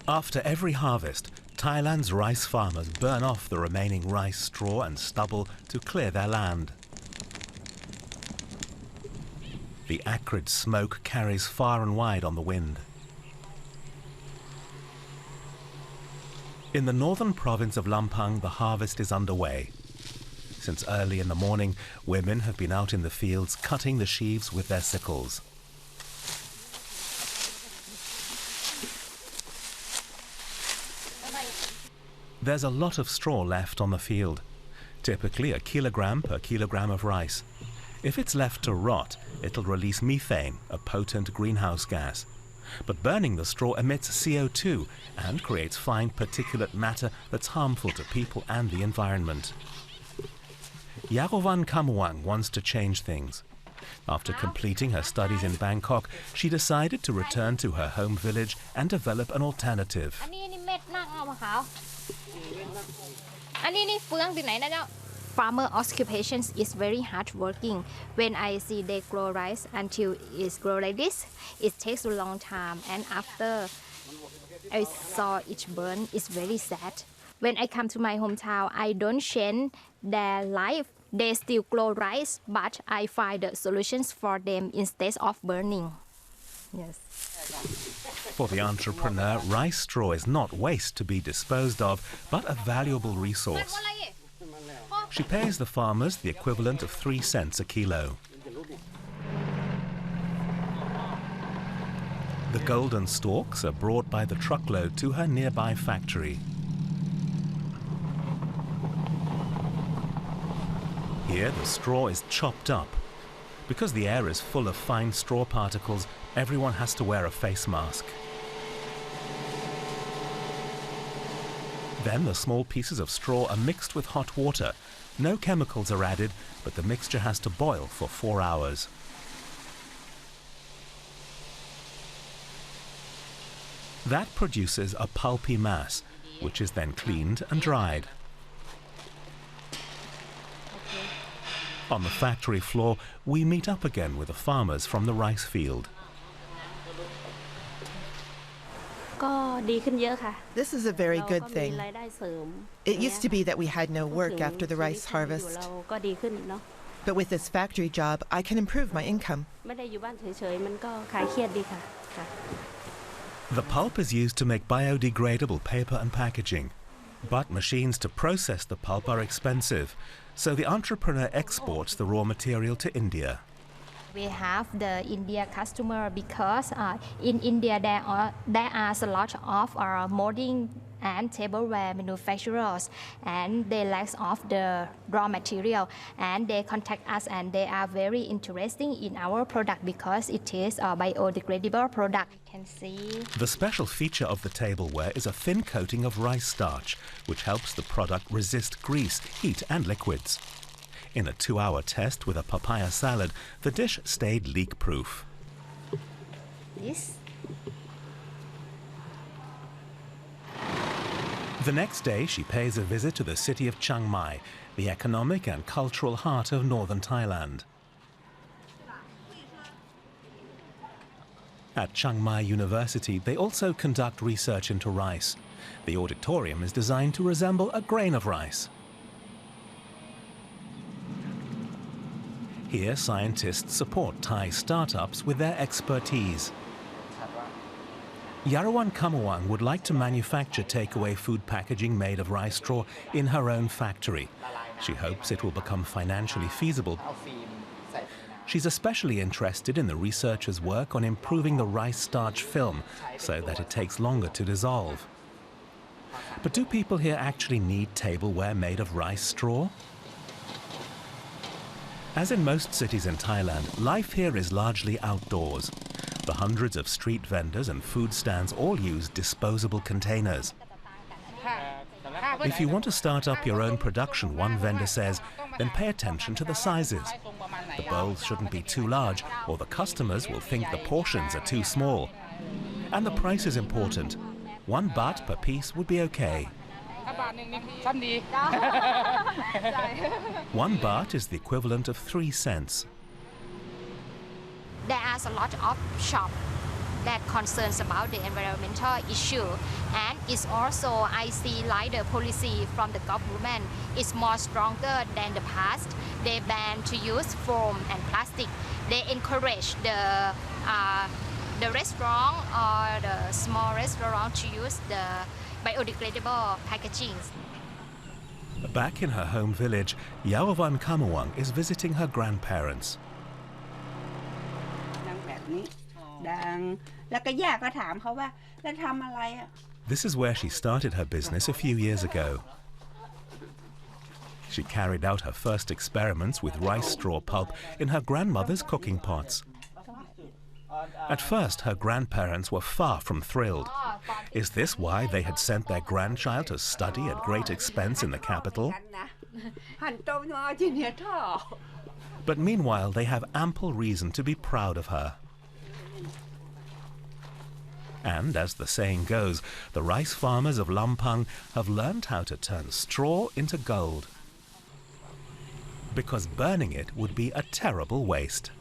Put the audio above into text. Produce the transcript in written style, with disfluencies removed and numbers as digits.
After every harvest, Thailand's rice farmers burn off the remaining rice straw and stubble to clear their land. The acrid smoke carries far and wide on the wind. In the northern province of Lampang, the harvest is underway. Since early in the morning, women have been out in the fields cutting the sheaves with their sickles. There's a lot of straw left on the field, typically a kilogram per kilogram of rice. If it's left to rot, it'll release methane, a potent greenhouse gas. But burning the straw emits CO2 and creates fine particulate matter that's harmful to people and the environment. Yarovan Kamuang wants to change things. After completing her studies in Bangkok, she decided to return to her home village and develop an alternative. Farmer occupations is very hard working. When I see they grow rice until it's grow like this, it takes a long time. And after I saw it burn, it's very sad. When I come to my hometown, I don't change their life. They still grow rice, but I find the solutions for them instead of burning. Yes. For the entrepreneur, rice straw is not waste to be disposed of, but a valuable resource. She pays the farmers the equivalent of 3 cents a kilo. The golden stalks are brought by the truckload to her nearby factory. Here, the straw is chopped up. Because the air is full of fine straw particles, everyone has to wear a face mask. Then the small pieces of straw are mixed with hot water. No chemicals are added, but the mixture has to boil for 4 hours. That produces a pulpy mass, which is then cleaned and dried. On the factory floor, we meet up again with the farmers from the rice field. This is a very good thing. It used to be that we had no work after the rice harvest. But with this factory job, I can improve my income. The pulp is used to make biodegradable paper and packaging. But machines to process the pulp are expensive, so the entrepreneur exports the raw material to India. We have the India customer because in India there are a lot of molding and tableware manufacturers, and they lack of the raw material, and they contact us and they are very interested in our product because it is a biodegradable product. You can see. The special feature of the tableware is a thin coating of rice starch, which helps the product resist grease, heat and liquids. In a 2-hour test with a papaya salad, the dish stayed leak-proof. The next day, she pays a visit to the city of Chiang Mai, the economic and cultural heart of northern Thailand. At Chiang Mai University, they also conduct research into rice. The auditorium is designed to resemble a grain of rice. Here, scientists support Thai startups with their expertise. Yarawan Kamawang would like to manufacture takeaway food packaging made of rice straw in her own factory. She hopes it will become financially feasible. She's especially interested in the researchers' work on improving the rice starch film so that it takes longer to dissolve. But do people here actually need tableware made of rice straw? As in most cities in Thailand, life here is largely outdoors. The hundreds of street vendors and food stands all use disposable containers. If you want to start up your own production, one vendor says, then pay attention to the sizes. The bowls shouldn't be too large, or the customers will think the portions are too small. And the price is important. 1 baht per piece would be okay. 1 baht is the equivalent of 3 cents. There are a lot of shops that concerns about the environmental issue. And it's also, I see like the policy from the government is more stronger than the past. They ban to use foam and plastic. They encourage the restaurant or the small restaurant to use the biodegradable packaging. Back in her home village, Yaovan Kamawang is visiting her grandparents. This is where she started her business a few years ago. She carried out her first experiments with rice straw pulp in her grandmother's cooking pots. At first, her grandparents were far from thrilled. Is this why they had sent their grandchild to study at great expense in the capital? But meanwhile, they have ample reason to be proud of her. And as the saying goes, the rice farmers of Lampang have learned how to turn straw into gold. Because burning it would be a terrible waste.